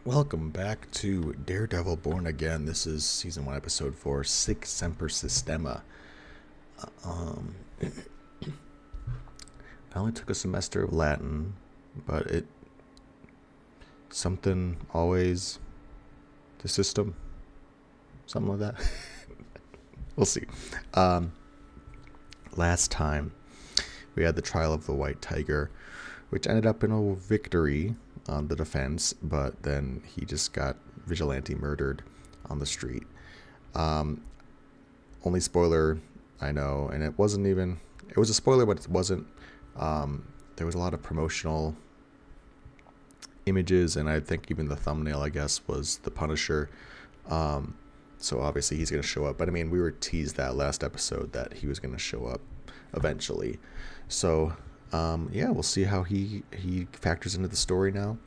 Welcome back to Daredevil Born Again. This is Season 1, Episode 4, Semper Systema. I only took a semester of Latin, but something always, the system, something like that. We'll see. Last time, we had the trial of the White Tiger, which ended up in a victory on the defense, but then he just got vigilante murdered on the street. Only spoiler, I know, and it was a spoiler, but it wasn't. There was a lot of promotional images, and I think even the thumbnail, I guess, was the Punisher. So obviously he's going to show up, but I mean, we were teased that last episode that he was going to show up eventually. So yeah, we'll see how he factors into the story now.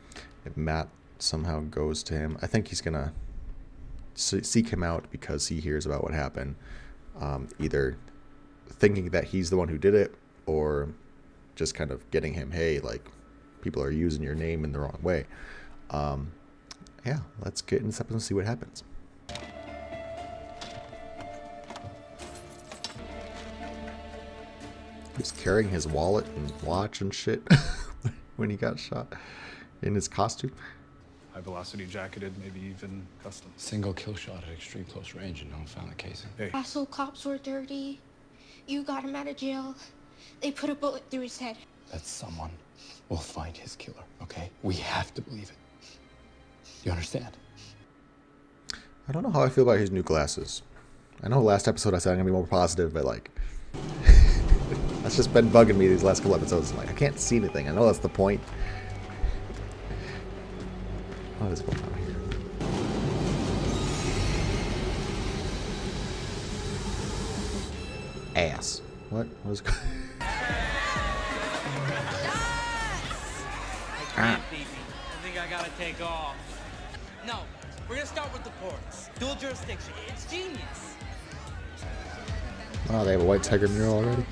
If Matt somehow goes to him, I think he's gonna seek him out because he hears about what happened, either thinking that he's the one who did it or just kind of getting him, hey, like, people are using your name in the wrong way. Yeah, let's get in this episode and see what happens. He's carrying his wallet and watch and shit when he got shot in his costume. High velocity jacketed, maybe even custom. Single kill shot at extreme close range and no one found the casing. Hey, Also, cops were dirty. You got him out of jail. They put a bullet through his head. That someone will find his killer, okay? We have to believe it. You understand? I don't know how I feel about his new glasses. I know last episode I said I'm gonna be more positive, but like, that's just been bugging me these last couple episodes. Like, I can't see anything. I know that's the point. What is going on here? Ass. What was going on? I think I gotta take off. No, we're gonna start with the ports. Dual jurisdiction. It's genius. Oh, they have a White Tiger mural already?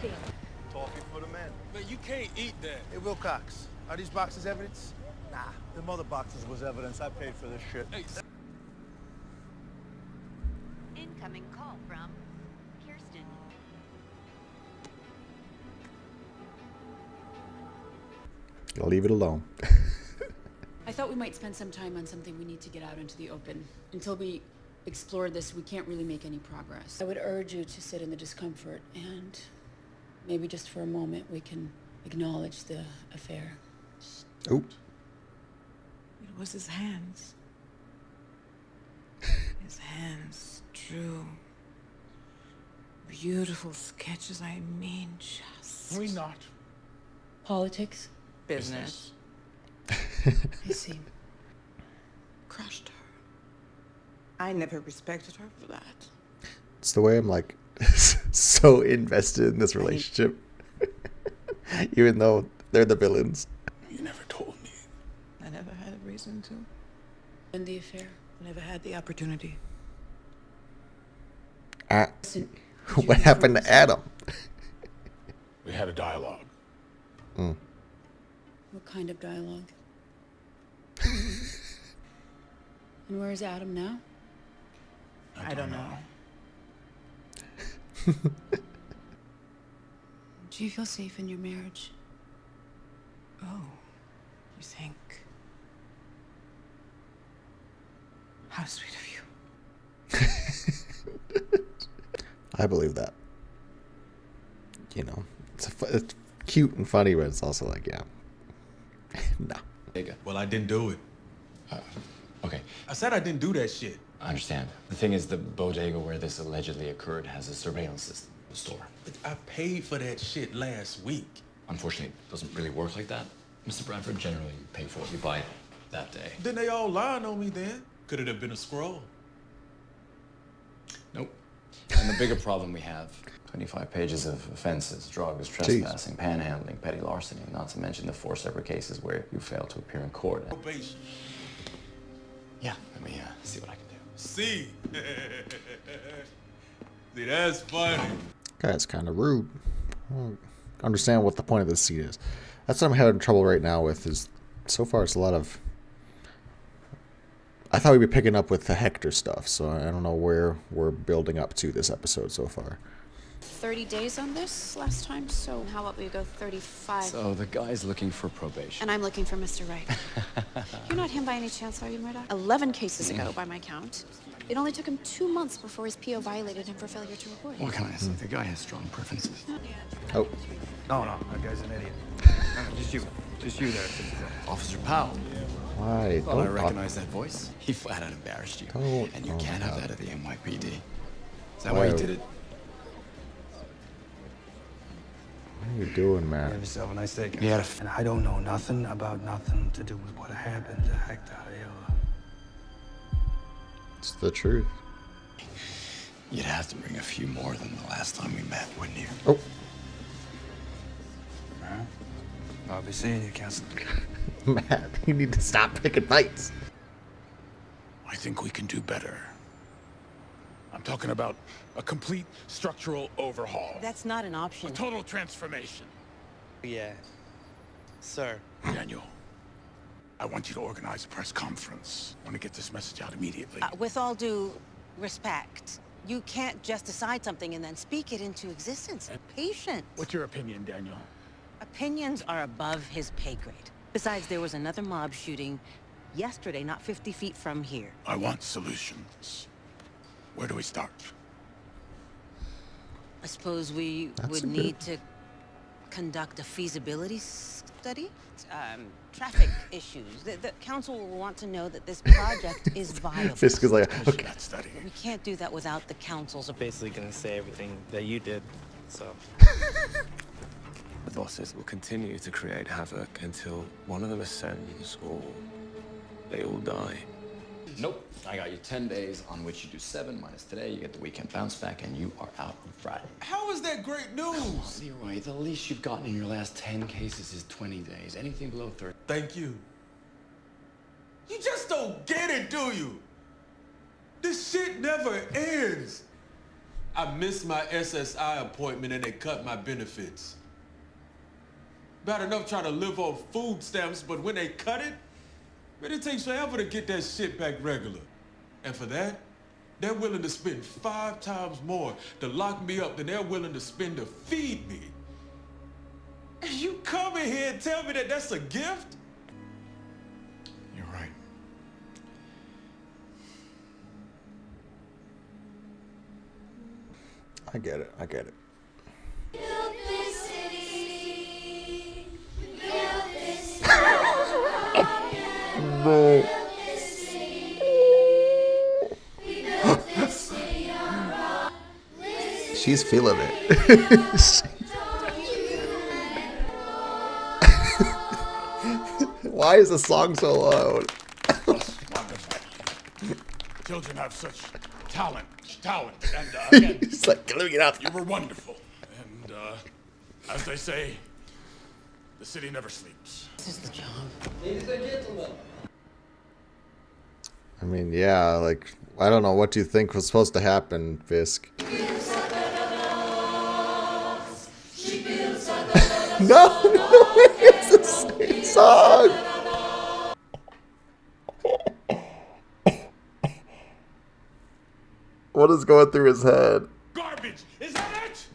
Talking for the men. But you can't eat that. Hey, Wilcox, are these boxes evidence? Nah, the mother boxes was evidence. I paid for this shit. Hey, Incoming call from Kirsten. Leave it alone. I thought we might spend some time on something we need to get out into the open. Until we explore this, we can't really make any progress. I would urge you to sit in the discomfort and maybe just for a moment we can acknowledge the affair. Oop. It was his hands. His hands drew beautiful sketches. I mean, just... We not. Politics? business. I see. Crushed her. I never respected her for that. It's the way I'm like so invested in this relationship. Even though they're the villains. You never told me. I never had a reason to. And the affair? I never had the opportunity. Listen, What happened to Adam? We had a dialogue. what kind of dialogue? And where is Adam now? I don't know. Do you feel safe in your marriage? Oh, you think? How sweet of you. I believe that. You know, it's cute and funny, but it's also like, yeah. No. Well, I didn't do it. Okay, I said I didn't do that shit. I understand. The thing is, the bodega where this allegedly occurred has a surveillance system. The store. But I paid for that shit last week. Unfortunately, it doesn't really work like that. Mr. Bradford, generally you pay for what you buy that day. Then they all lying on me then. Could it have been a scroll? Nope. And the bigger problem we have, 25 pages of offenses, drugs, trespassing, panhandling, petty larceny, not to mention the 4 separate cases where you failed to appear in court. Probation. Yeah, let me see what I can do. See? See, that's funny. Guy's kind of rude. I don't understand what the point of this scene is. That's what I'm having trouble right now with is, so far it's a lot of I thought we'd be picking up with the Hector stuff, so I don't know where we're building up to this episode so far. 30 days on this last time, so how about we go 35? So the guy's looking for probation. And I'm looking for Mr. Right. You're not him by any chance, are you, Murdoch? 11 cases ago, by my count. It only took him 2 months before his PO violated him for failure to report. What can I say? The guy has strong preferences. Oh, No, that guy's an idiot. Just you there. Officer Powell. why? Well, I Don't recognize that voice. He flat out embarrassed you. Don't- And you oh can't my have God. that at the NYPD. Is that why you Why- did it? What are you doing, Have man? yourself a nice day, guys. He had a And I don't know nothing about nothing to do with what happened to Hector. It's the truth. You'd have to bring a few more than the last time we met, wouldn't you? Oh, I'll be seeing you, Council. Matt, you need to stop picking fights. I think we can do better. I'm talking about a complete structural overhaul. That's not an option. A total transformation. Yeah. Sir. Daniel, I want you to organize a press conference. I want to get this message out immediately. With all due respect, you can't just decide something and then speak it into existence. Patience. What's your opinion, Daniel? Opinions are above his pay grade. Besides, there was another mob shooting yesterday, not 50 feet from here. I want solutions. Where do we start? I suppose we That's would a need good- to conduct a feasibility study. Traffic issues. The council will want to know that this project is viable. Fisk is like, Finish okay. that study. We can't do that without the council's Basically gonna say everything that you did, so. The bosses will continue to create havoc until one of them ascends or they all die. Nope. I got you 10 days on which you do 7 minus today. You get the weekend bounce back and you are out on Friday. How is that great news? Leroy, the least you've gotten in your last 10 cases is 20 days. Anything below 30. Thank you. You just don't get it, do you? This shit never ends. I missed my SSI appointment and they cut my benefits. Bad enough trying to live on food stamps, but when they cut it, man, it takes forever to get that shit back regular. And for that, they're willing to spend 5 times more to lock me up than they're willing to spend to feed me. And you come in here and tell me that that's a gift? You're right. I get it. I get it. No. She's feeling it. Why is the song so loud? Wonderful. Children have such talent. And again, It's like, let me get out. you were wonderful. And as they say, the city never sleeps. This is the job. I mean, yeah, like, I don't know. What do you think was supposed to happen, Fisk? No, it's the same song. What is going through his head? Garbage! Is that it?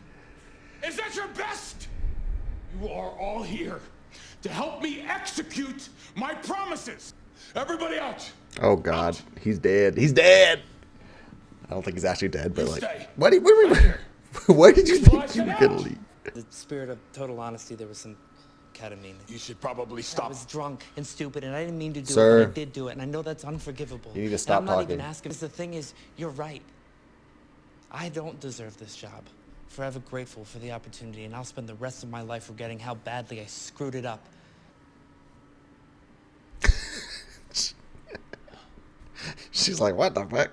Is that your best? You are all here to help me execute my promises. Everybody out! Oh God, he's dead. He's dead. I don't think he's actually dead, but You like, stay. why did you Well, I think you were said gonna out. leave? The spirit of total honesty, there was some ketamine. You should probably I stop. was drunk and stupid, and I didn't mean to do Sir. it, but I did do it, and I know that's unforgivable. You need to And stop I'm not even talking. asking. Because the thing is, you're right. I don't deserve this job. Forever grateful for the opportunity, and I'll spend the rest of my life regretting how badly I screwed it up. She's like, what the fuck?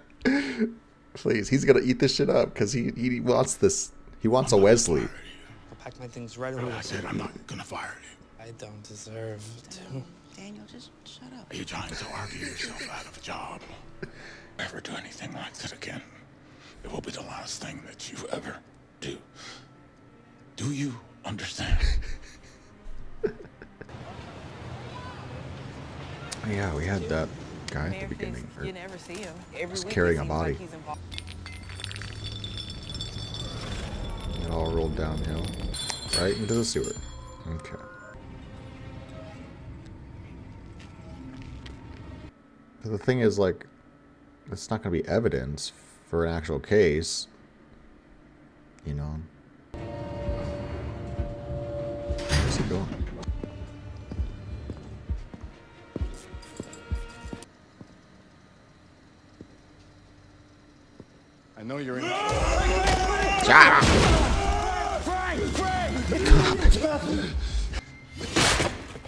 Please, he's gonna eat this shit up because he wants this. He wants a Wesley. I'll pack my things right away. I said I'm not gonna fire you. I don't deserve to. Daniel, just shut up. Are you trying to argue yourself out of a job? Ever do anything like that again? It will be the last thing that you ever do. Do you understand? Yeah, we had that guy at the beginning. You never see him. Every Just week carrying it a seems body. like he's involved. It all rolled downhill. Right into the sewer. Okay. But the thing is, like, it's not going to be evidence for an actual case. You know? Where's he going? I know you're in. Shut up!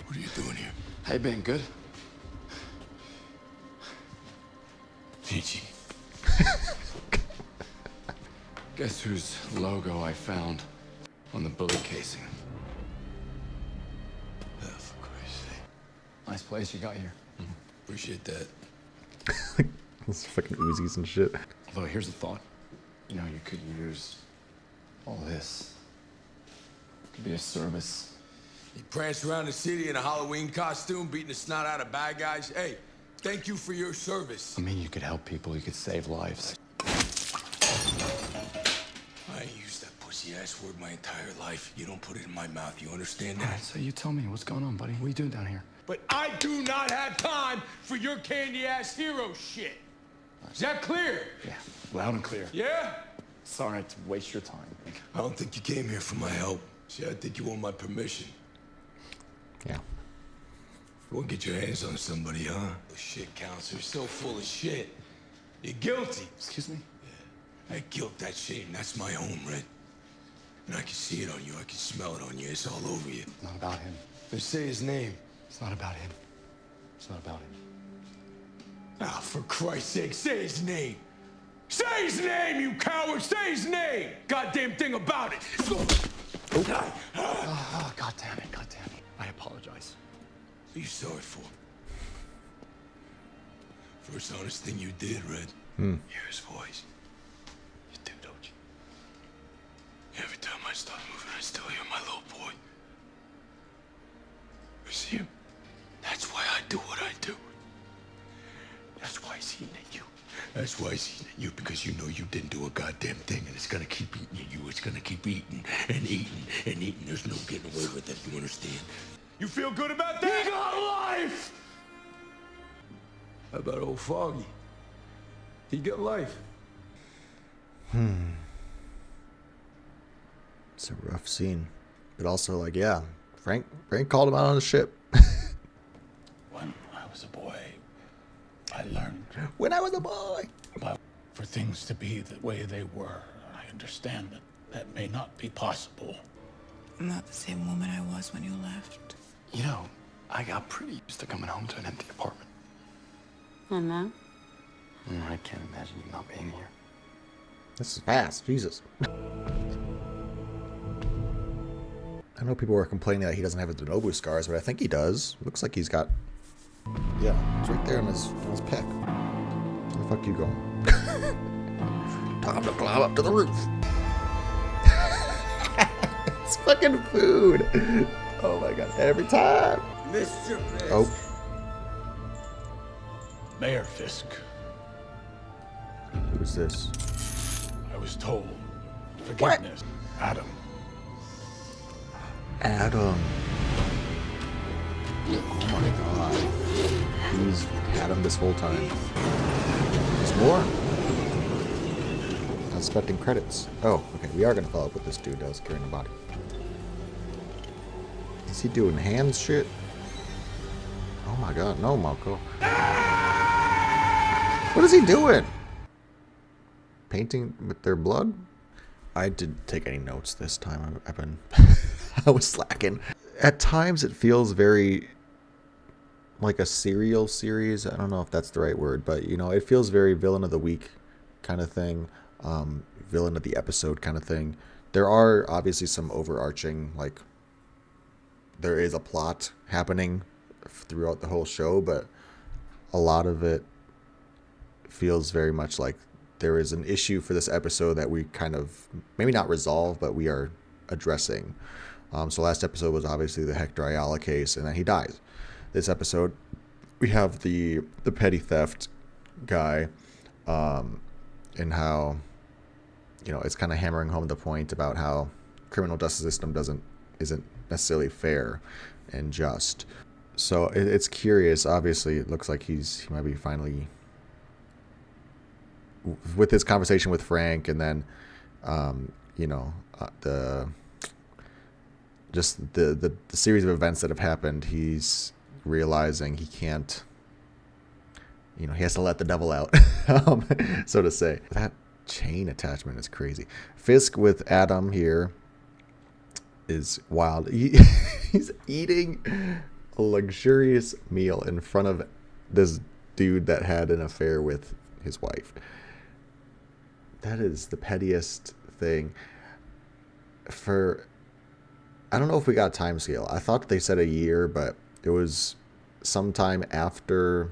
What are you doing here? Hey, Ben, good? Peachy. Guess whose logo I found on the bullet casing? Oh, for Christ's sake. Nice place you got here. Appreciate that. Those fucking Uzis and shit. Although, here's a thought. You know, you could use all this. It could be a service. You prance around the city in a Halloween costume, beating the snot out of bad guys. Hey, thank you for your service. I mean, you could help people. You could save lives. I ain't used that pussy-ass word my entire life. You don't put it in my mouth. You understand All that? right, so you tell me. What's going on, buddy? What are you doing down here? But I do not have time for your candy-ass hero shit. Is that clear? Yeah, loud and clear. Yeah? Sorry to waste your time. I don't think you came here for my help. See, I think you want my permission. Yeah. You want to get your hands on somebody, huh? The shit counselor, you're so full of shit. You're guilty. Excuse me? Yeah. That guilt, that shame, that's my home, Red. And I can see it on you. I can smell it on you. It's all over you. Not about him. Just say his name. It's not about him. It's not about him. Ah, for Christ's sake, say his name. Say his name, you coward! Say his name! Goddamn thing about it! God damn it, God damn it. I apologize. What are you sorry for? First honest thing you did, Red. Hear his voice. You do, don't you? Every time I start moving, I still hear my little boy. You see him? That's why I do what I do. That's why he's eating at you. That's why he's eating at you, because you know you didn't do a goddamn thing, and it's gonna keep eating at you. It's gonna keep eating and eating and eating. There's no getting away with it, you understand? You feel good about that? He got life! How about old Foggy? He got life. It's a rough scene. But also, like, yeah, Frank called him out on the ship. When I was a boy, I learned. When I was a boy! But for things to be the way they were, I understand that that may not be possible. I'm not the same woman I was when you left. You know, I got pretty used to coming home to an empty apartment. And now? I can't imagine you not being here. This is fast, Jesus. I know people were complaining that he doesn't have his Denobu scars, but I think he does. Looks like he's got... Yeah, it's right there on his pec. Where the fuck you going? Time to climb up to the roof. It's fucking food. Oh my god, every time. Mr. Fisk. Oh. Mayor Fisk, Who's this? I was told. Forgiveness. Adam. Adam. Oh my god. He's had him this whole time. There's more. I was expecting credits. Oh, okay. We are going to follow up with this dude that was carrying the body. Is he doing hands shit? Oh my god. No, Malco. What is he doing? Painting with their blood? I didn't take any notes this time. I've been... I was slacking. At times it feels very like a serial series. I don't know if that's the right word, but you know, it feels very villain of the week kind of thing. Villain of the episode kind of thing. There are obviously some overarching, like, there is a plot happening throughout the whole show, but a lot of it feels very much like there is an issue for this episode that we kind of, maybe not resolve, but we are addressing. So last episode was obviously the Hector Ayala case, and then he dies. This episode, we have the petty theft guy, and how, you know, it's kind of hammering home the point about how criminal justice system isn't necessarily fair and just. So it's curious. Obviously, it looks like he might be finally, with his conversation with Frank, and then you know, the series of events that have happened, he's realizing he can't, you know, he has to let the devil out, so to say. That chain attachment is crazy. Fisk with Adam here is wild. He's eating a luxurious meal in front of this dude that had an affair with his wife. That is the pettiest thing. I don't know if we got a time scale. I thought they said a year, but it was sometime after,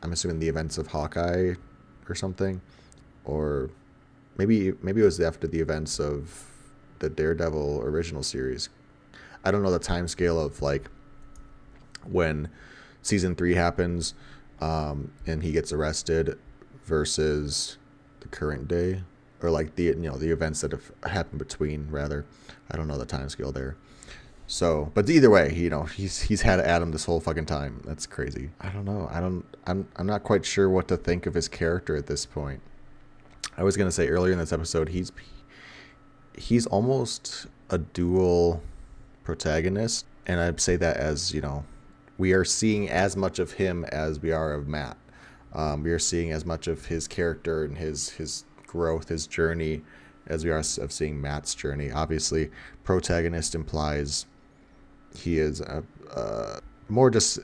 I'm assuming, the events of Hawkeye or something, or maybe it was after the events of the Daredevil original series. I don't know the time scale of like when season 3 happens, and he gets arrested versus the current day, or like the, you know, the events that have happened between, rather. I don't know the time scale there. So, but either way, you know, he's had Adam this whole fucking time. That's crazy. I don't know. I'm not quite sure what to think of his character at this point. I was gonna say earlier in this episode, he's almost a dual protagonist, and I'd say that as, you know, we are seeing as much of him as we are of Matt. We are seeing as much of his character and his growth, his journey, as we are of seeing Matt's journey. Obviously, protagonist implies he is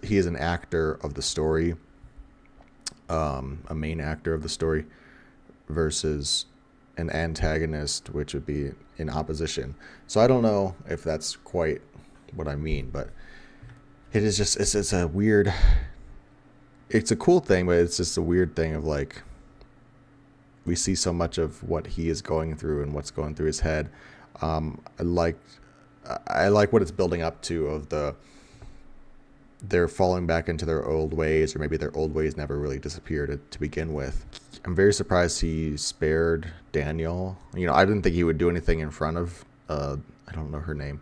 he is an actor of the story, a main actor of the story, versus an antagonist, which would be in opposition. So I don't know if that's quite what I mean, but it is just, it's a weird, it's a cool thing, but it's just a weird thing of like, we see so much of what he is going through and what's going through his head. I like what it's building up to, of they're falling back into their old ways, or maybe their old ways never really disappeared to begin with. I'm very surprised he spared Daniel. You know, I didn't think he would do anything in front of, I don't know her name.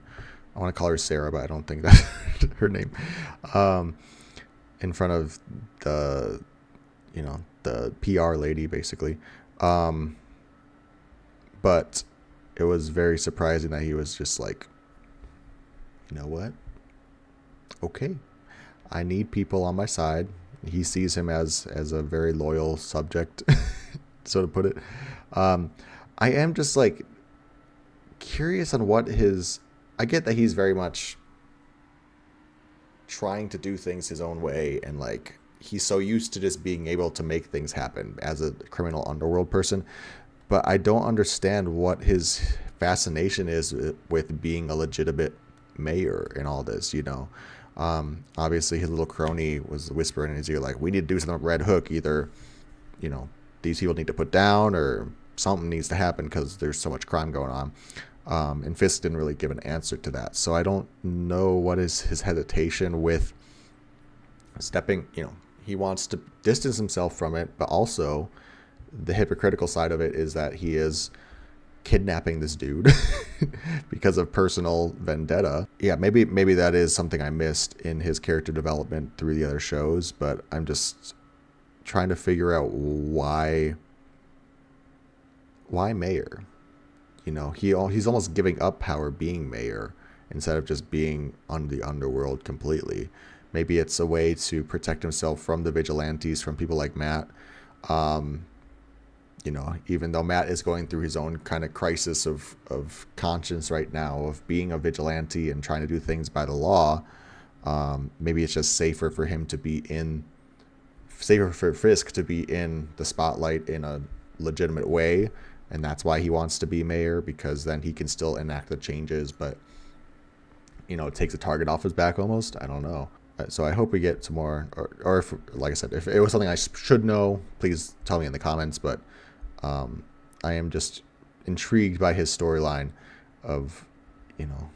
I want to call her Sarah, but I don't think that's her name. In front of the, you know, the PR lady, basically. But it was very surprising that he was just like, you know what? Okay, I need people on my side. He sees him as a very loyal subject, so to put it. I am just like curious on what I get that he's very much trying to do things his own way, and like he's so used to just being able to make things happen as a criminal underworld person. But I don't understand what his fascination is with being a legitimate mayor in all this, you know. Obviously his little crony was whispering in his ear like, we need to do something with Red Hook. Either, you know, these people need to put down, or something needs to happen because there's so much crime going on. And Fisk didn't really give an answer to that. So I don't know what is his hesitation with stepping, you know, he wants to distance himself from it, but also the hypocritical side of it is that he is kidnapping this dude because of personal vendetta. Yeah, maybe that is something I missed in his character development through the other shows, but I'm just trying to figure out why mayor. You know, he's almost giving up power being mayor instead of just being on the underworld completely. Maybe it's a way to protect himself from the vigilantes, from people like Matt. You know, even though Matt is going through his own kind of crisis of conscience right now, of being a vigilante and trying to do things by the law, maybe it's just safer for Fisk to be in the spotlight in a legitimate way, and that's why he wants to be mayor, because then he can still enact the changes, but, you know, it takes a target off his back almost. I don't know. So I hope we get some more, or if, like I said, if it was something I should know, please tell me in the comments, but I am just intrigued by his storyline of, you know,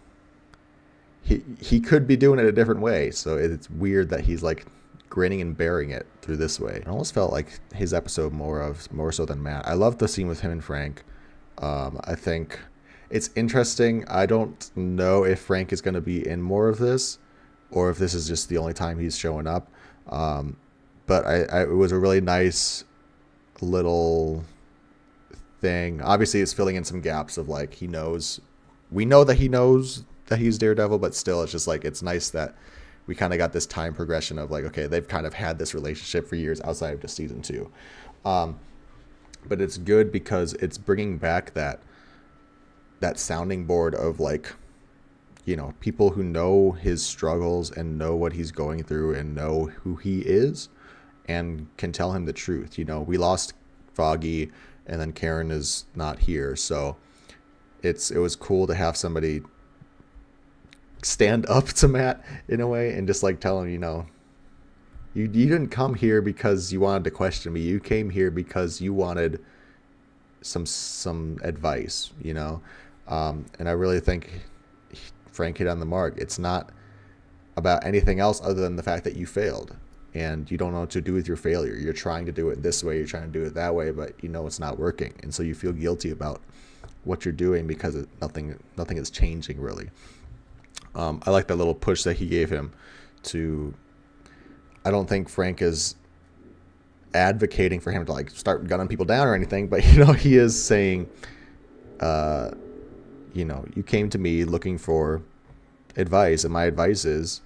he could be doing it a different way. So it's weird that he's like grinning and bearing it through this way. It almost felt like his episode more so than Matt. I love the scene with him and Frank. I think it's interesting. I don't know if Frank is going to be in more of this, or if this is just the only time he's showing up. But it was a really nice little thing. Obviously, it's filling in some gaps of like we know that he knows that he's Daredevil, but still, it's just like it's nice that we kind of got this time progression of like, okay, they've kind of had this relationship for years outside of just season 2. But it's good because it's bringing back that sounding board of like, people who know his struggles and know what he's going through and know who he is and can tell him the truth. We lost Foggy, and then Karen is not here. So it was cool to have somebody stand up to Matt in a way and just like tell him, you didn't come here because you wanted to question me. You came here because you wanted some advice, and I really think Frank hit on the mark. It's not about anything else other than the fact that you failed and you don't know what to do with your failure. You're trying to do it this way, you're trying to do it that way, but it's not working, and so you feel guilty about what you're doing because nothing is changing really. I like that little push that he gave him to. I don't think Frank is advocating for him to like start gunning people down or anything, but he is saying, you came to me looking for advice, and my advice is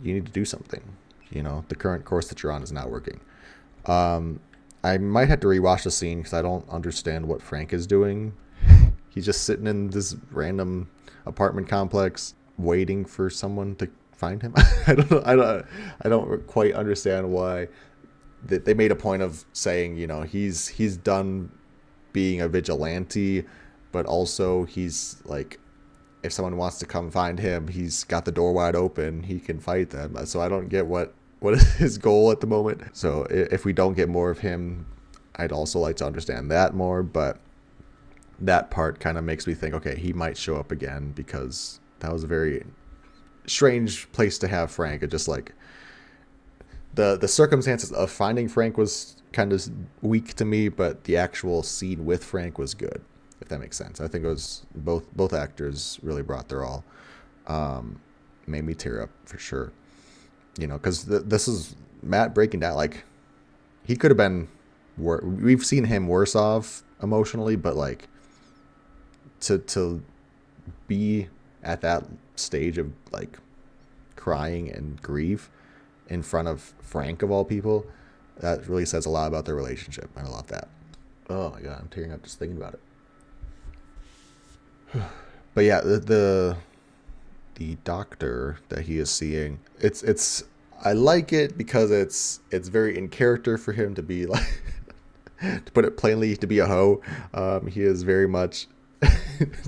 you need to do something. The current course that you're on is not working. I might have to rewatch the scene because I don't understand what Frank is doing. He's just sitting in this random apartment complex waiting for someone to find him. I don't know. I don't quite understand why they made a point of saying, he's done being a vigilante, but also he's like, if someone wants to come find him, he's got the door wide open. He can fight them. So I don't get what is his goal at the moment. So if we don't get more of him, I'd also like to understand that more. But that part kind of makes me think, okay, he might show up again, because that was a very strange place to have Frank. It just like the circumstances of finding Frank was kind of weak to me, but the actual scene with Frank was good, if that makes sense. I think it was both actors really brought their all. Made me tear up for sure. Because this is Matt breaking down. Like, he could have been we've seen him worse off emotionally, but like to be at that stage of like crying and grief in front of Frank of all people, that really says a lot about their relationship. I love that. Oh my god, I'm tearing up just thinking about it. But yeah, the doctor that he is seeing, it's I like it because it's very in character for him to be like, to put it plainly, to be a hoe. He is very much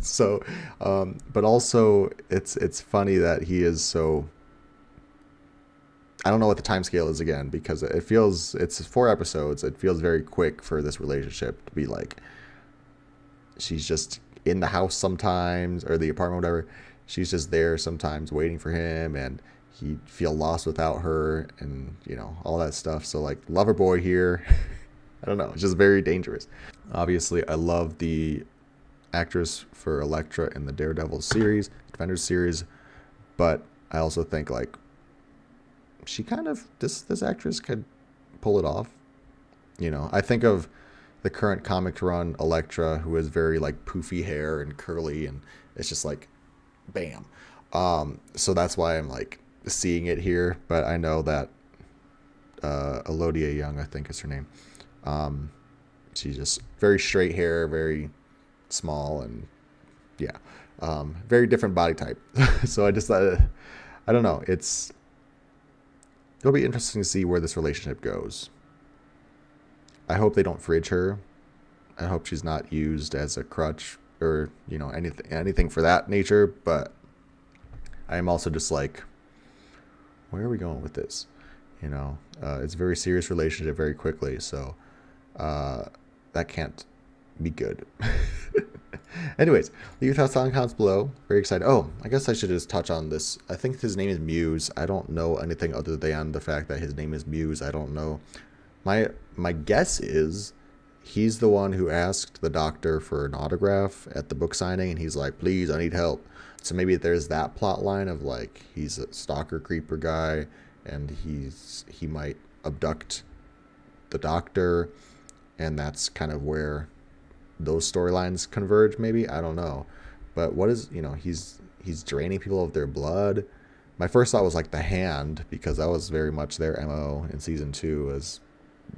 so, but also it's funny that he is so. I don't know what the time scale is again, because it's 4 episodes. It feels very quick for this relationship to be like, she's just in the house sometimes, or the apartment, whatever. She's just there sometimes waiting for him, and he'd feel lost without her, and all that stuff. So like, lover boy here. I don't know. It's just very dangerous. Obviously, I love the actress for Elektra in the Daredevil series, Defenders series, but I also think like she kind of this actress could pull it off. I think of the current comic run Elektra, who is very like poofy hair and curly, and it's just like bam. So that's why I'm like seeing it here, but I know that Elodia Young, I think is her name. She's just very straight hair, very small, and yeah, very different body type. So I just I don't know, it'll be interesting to see where this relationship goes. I hope they don't fridge her. I hope she's not used as a crutch or anything for that nature, but I am also just like, where are we going with this? It's a very serious relationship very quickly, so that can't be good. Anyways, leave your thoughts on comments below. Very excited. Oh, I guess I should just touch on this. I think his name is Muse. I don't know anything other than the fact that his name is Muse. I don't know. My guess is he's the one who asked the doctor for an autograph at the book signing, and he's like, please, I need help. So maybe there's that plot line of like he's a stalker creeper guy, and he might abduct the doctor, and that's kind of where those storylines converge. Maybe, I don't know. But what is, he's draining people of their blood. My first thought was like the Hand, because that was very much their MO in season 2, was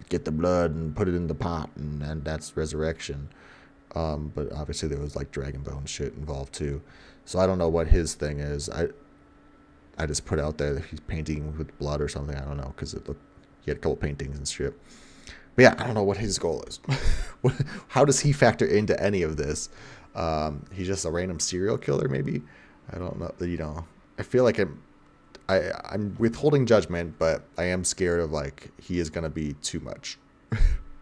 get the blood and put it in the pot, and that's resurrection. But obviously there was like dragon bone shit involved too. So I don't know what his thing is. I just put out there that he's painting with blood or something. I don't know, because he had a couple paintings and shit. But yeah, I don't know what his goal is. How does he factor into any of this? He's just a random serial killer, maybe? I don't know. I feel like I'm withholding judgment, but I am scared of like he is going to be too much.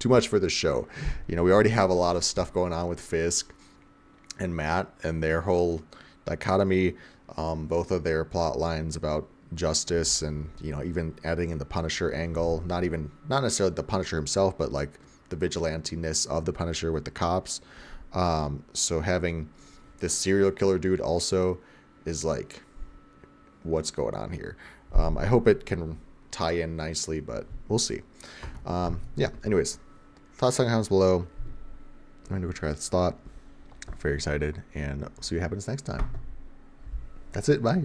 Too much for this show. We already have a lot of stuff going on with Fisk and Matt and their whole dichotomy. Both of their plot lines about justice, and even adding in the Punisher angle, not necessarily the Punisher himself, but like the vigilante-ness of the Punisher with the cops. So having this serial killer dude also is like, what's going on here? I hope it can tie in nicely, but we'll see. Yeah, anyways, thoughts on comments below. I'm going to go try this thought. Very excited, and we'll see what happens next time. That's it. Bye.